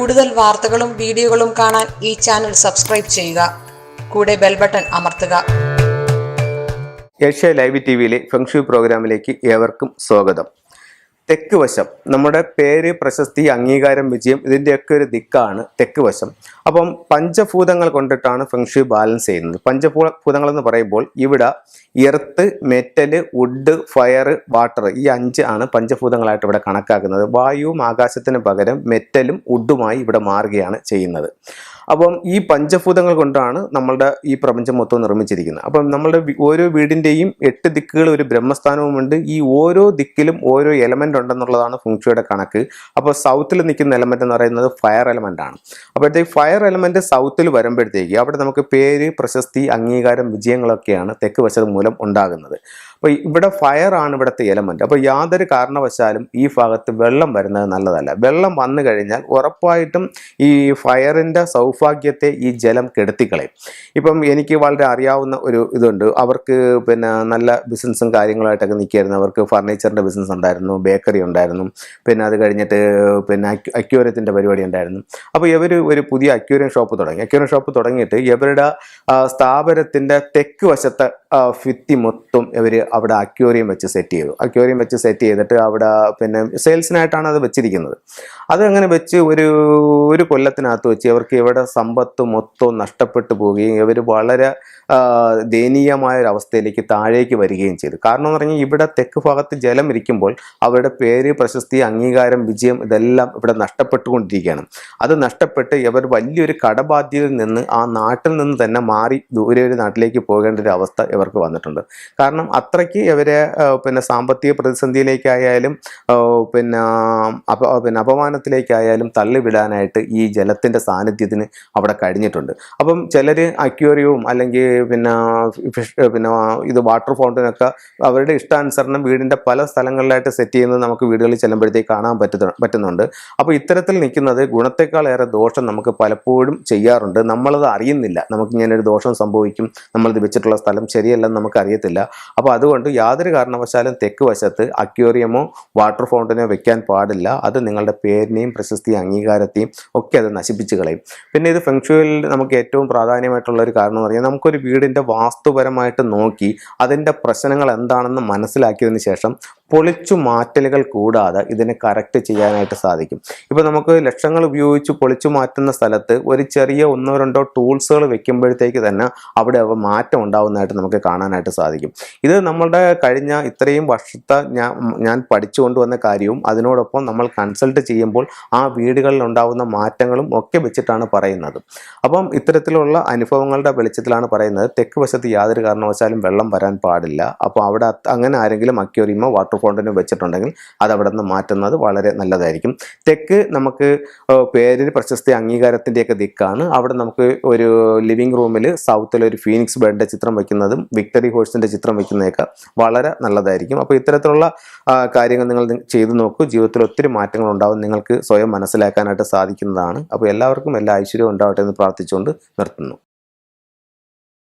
കൂടുതൽ വാർത്തകളും വീഡിയോകളും കാണാൻ ഈ ചാനൽ സബ്സ്ക്രൈബ് ചെയ്യുക. കൂടെ ബെൽ ബട്ടൺ അമർത്തുക. ഏഷ്യ ലൈവ് ടിവിയിലെ ഫെങ്ഷു പ്രോഗ്രാമിലേക്ക് ഏവർക്കും സ്വാഗതം. തെക്ക് വശം നമ്മുടെ പേര്, പ്രശസ്തി, അംഗീകാരം, വിജയം ഇതിൻ്റെയൊക്കെ ഒരു ദിക്കാണ് തെക്ക് വശം. അപ്പം പഞ്ചഭൂതങ്ങൾ കൊണ്ടിട്ടാണ് ഫെങ്ഷു ബാലൻസ് ചെയ്യുന്നത്. പഞ്ചഭൂതങ്ങൾ എന്ന് പറയുമ്പോൾ ഇവിടെ earth, metal, wood, fire, water ഈ 5 ആണ് പഞ്ചഭൂതങ്ങളായിട്ട് ഇവിടെ കണക്കാക്കുന്നത്. വായുവും ആകാശത്തിന് പകരം മെറ്റലും വുഡുമായി ഇവിടെ മാറുകയാണ് ചെയ്യുന്നത്. അപ്പം ഈ പഞ്ചഭൂതങ്ങൾ കൊണ്ടാണ് നമ്മളുടെ ഈ പ്രപഞ്ചം മൊത്തം നിർമ്മിച്ചിരിക്കുന്നത്. അപ്പം നമ്മളുടെ ഓരോ വീടിൻ്റെയും 8 ദിക്കുകൾ ഒരു ബ്രഹ്മസ്ഥാനവുമുണ്ട്. ഈ ഓരോ ദിക്കിലും ഓരോ എലമെൻ്റ് ഉണ്ടെന്നുള്ളതാണ് ഫെങ്ഷുയുടെ കണക്ക്. അപ്പോൾ സൗത്തിൽ നിൽക്കുന്ന എലമെൻ്റ് എന്ന് പറയുന്നത് ഫയർ എലമെൻ്റ് ആണ്. അപ്പോഴത്തേക്ക് ഫയർ എലമെൻ്റ് സൗത്തിൽ വരുമ്പോഴത്തേക്ക് അവിടെ നമുക്ക് പേര്, പ്രശസ്തി, അംഗീകാരം, വിജയങ്ങളൊക്കെയാണ് തെക്ക് വശത്ത് മൂലം ഉണ്ടാകുന്നത്. അപ്പോൾ ഇവിടെ ഫയർ ആണ് ഇവിടുത്തെ എലമെൻ്റ്. അപ്പോൾ യാതൊരു കാരണവശാലും ഈ ഭാഗത്ത് വെള്ളം വരുന്നത് നല്ലതല്ല. വെള്ളം വന്നു കഴിഞ്ഞാൽ ഉറപ്പായിട്ടും ഈ ഫയറിൻ്റെ സൗഭാഗ്യത്തെ ഈ ജലം കെടുത്തിക്കളയും. ഇപ്പം എനിക്ക് വളരെ അറിയാവുന്ന ഒരു ഇതുണ്ട്. അവർക്ക് നല്ല ബിസിനസ്സും കാര്യങ്ങളായിട്ടൊക്കെ നിൽക്കുകയായിരുന്നു. അവർക്ക് ഫർണിച്ചറിൻ്റെ ബിസിനസ് ഉണ്ടായിരുന്നു, ബേക്കറി ഉണ്ടായിരുന്നു, അത് കഴിഞ്ഞിട്ട് അക്വേറിയത്തിൻ്റെ പരിപാടി ഉണ്ടായിരുന്നു. അപ്പോൾ ഇവർ ഒരു പുതിയ അക്വേറിയം ഷോപ്പ് തുടങ്ങിയിട്ട് ഇവരുടെ സ്ഥാപനത്തിൻ്റെ തെക്ക് വശത്തെ ഭിത്തി മൊത്തം ഇവർ അവിടെ അക്വേറിയം വെച്ച് സെറ്റ് ചെയ്തിട്ട് അവിടെ സെയിൽസിനായിട്ടാണ് അത് വെച്ചിരിക്കുന്നത്. അതങ്ങനെ വെച്ച് ഒരു കൊല്ലത്തിനകത്ത് വെച്ച് അവർക്ക് ഇവിടെ സമ്പത്ത് മൊത്തം നഷ്ടപ്പെട്ടു പോവുകയും ഇവർ വളരെ ദയനീയമായ ഒരു അവസ്ഥയിലേക്ക് താഴേക്ക് വരികയും ചെയ്തു. കാരണം എന്ന് പറഞ്ഞാൽ ഇവിടെ തെക്ക് ഭാഗത്ത് ജലം ഇരിക്കുമ്പോൾ അവരുടെ പേര്, പ്രശസ്തി, അംഗീകാരം, വിജയം ഇതെല്ലാം ഇവിടെ നഷ്ടപ്പെട്ടുകൊണ്ടിരിക്കുകയാണ്. അത് നഷ്ടപ്പെട്ട് ഇവർ വലിയൊരു കടബാധ്യതയിൽ നിന്ന് ആ നാട്ടിൽ നിന്ന് തന്നെ മാറി ദൂരെ ഒരു നാട്ടിലേക്ക് പോകേണ്ട ഒരു അവസ്ഥ ഇവർക്ക് വന്നിട്ടുണ്ട്. കാരണം അത്രയ്ക്ക് ഇവരെ സാമ്പത്തിക പ്രതിസന്ധിയിലേക്കായാലും അപമാനത്തിലേക്കായാലും തള്ളിവിടാനായിട്ട് ഈ ജലത്തിൻ്റെ സാന്നിധ്യത്തിന് അവിടെ കഴിഞ്ഞിട്ടുണ്ട്. അപ്പം ചിലർ അക്വേറിയവും അല്ലെങ്കിൽ ഇത് വാട്ടർ ഫൗണ്ടനൊക്കെ അവരുടെ ഇഷ്ടാനുസരണം വീടിൻ്റെ പല സ്ഥലങ്ങളിലായിട്ട് സെറ്റ് ചെയ്യുന്നത് നമുക്ക് വീടുകളിൽ ചെല്ലുമ്പോഴത്തേക്ക് കാണാൻ പറ്റുന്നുണ്ട്. അപ്പോൾ ഇത്തരത്തിൽ നിൽക്കുന്നത് ഗുണത്തെക്കാളേറെ ദോഷം നമുക്ക് പലപ്പോഴും ചെയ്യാറുണ്ട്. നമ്മളത് അറിയുന്നില്ല. നമുക്കിങ്ങനെ ഒരു ദോഷം സംഭവിക്കും, നമ്മളിത് വെച്ചിട്ടുള്ള സ്ഥലം ശരിയല്ലെന്ന് നമുക്ക് അറിയത്തില്ല. അപ്പോൾ അതുകൊണ്ട് യാതൊരു കാരണവശാലും തെക്ക് വശത്ത് അക്വേറിയമോ വാട്ടർ ഫൗണ്ടനോ വെക്കാൻ പാടില്ല. അത് നിങ്ങളുടെ പേരിനെയും പ്രശസ്തിയും അംഗീകാരത്തെയും ഒക്കെ അത് നശിപ്പിച്ച് കളയും. പിന്നെ ഇത് ഫെങ്ഷുയിൽ നമുക്ക് ഏറ്റവും പ്രാധാന്യമായിട്ടുള്ള ഒരു കാരണം എന്ന് പറഞ്ഞാൽ നമുക്കൊരു വീടിൻ്റെ വാസ്തുപരമായിട്ട് നോക്കി അതിൻ്റെ പ്രശ്നങ്ങൾ എന്താണെന്ന് മനസ്സിലാക്കിയതിന് ശേഷം പൊളിച്ചു മാറ്റലുകൾ കൂടാതെ ഇതിനെ കറക്റ്റ് ചെയ്യാനായിട്ട് സാധിക്കും. ഇപ്പോൾ നമുക്ക് ലക്ഷങ്ങൾ ഉപയോഗിച്ച് പൊളിച്ചു മാറ്റുന്ന സ്ഥലത്ത് ഒരു ചെറിയ 1-2 ടൂൾസുകൾ വെക്കുമ്പോഴത്തേക്ക് തന്നെ അവിടെ മാറ്റം ഉണ്ടാവുന്നതായിട്ട് നമുക്ക് കാണാനായിട്ട് സാധിക്കും. ഇത് നമ്മളുടെ കഴിഞ്ഞ ഇത്രയും വർഷത്തെ ഞാൻ പഠിച്ചു കൊണ്ടുവന്ന കാര്യവും അതിനോടൊപ്പം നമ്മൾ കൺസൾട്ട് ചെയ്യുമ്പോൾ ആ വീടുകളിൽ ഉണ്ടാവുന്ന മാറ്റങ്ങളും ഒക്കെ വെച്ചിട്ടാണ് പറയുന്നത്. അപ്പം ഇത്തരത്തിലുള്ള അനുഭവങ്ങളുടെ വെളിച്ചത്തിലാണ് പറയുന്നത് തെക്ക് വശത്ത് യാതൊരു കാരണവശാലും വെള്ളം വരാൻ പാടില്ല. അപ്പോൾ അവിടെ അങ്ങനെ ആരെങ്കിലും അക്വേറിയമോ വാട്ടർ ഫൗണ്ടനോ വെച്ചിട്ടുണ്ടെങ്കിൽ അത് അവിടെ നിന്ന് മാറ്റുന്നത് വളരെ നല്ലതായിരിക്കും. തെക്ക് നമുക്ക് പേരിന് പ്രശസ്തി, അംഗീകാരത്തിൻ്റെയൊക്കെ ദിക്കാണ്. അവിടെ നമുക്ക് ഒരു ലിവിംഗ് റൂമിൽ സൗത്തിൽ ഒരു ഫീനിക്സ് ബേർഡിൻ്റെ ചിത്രം വയ്ക്കുന്നതും വിക്ടറി ഹോഴ്സിൻ്റെ ചിത്രം വയ്ക്കുന്നതൊക്കെ വളരെ നല്ലതായിരിക്കും. അപ്പോൾ ഇത്തരത്തിലുള്ള കാര്യങ്ങൾ നിങ്ങൾ ചെയ്തു നോക്കൂ. ജീവിതത്തിൽ ഒത്തിരി മാറ്റങ്ങൾ ഉണ്ടാവും. നിങ്ങൾക്ക് സ്വയം മനസ്സിലാക്കാനായിട്ട് സാധിക്കുന്നതാണ്. അപ്പോൾ എല്ലാവർക്കും എല്ലാ ഐശ്വര്യവും ഉണ്ടാവട്ടെ എന്ന് പ്രാർത്ഥിച്ചുകൊണ്ട് നിർത്തുന്നു.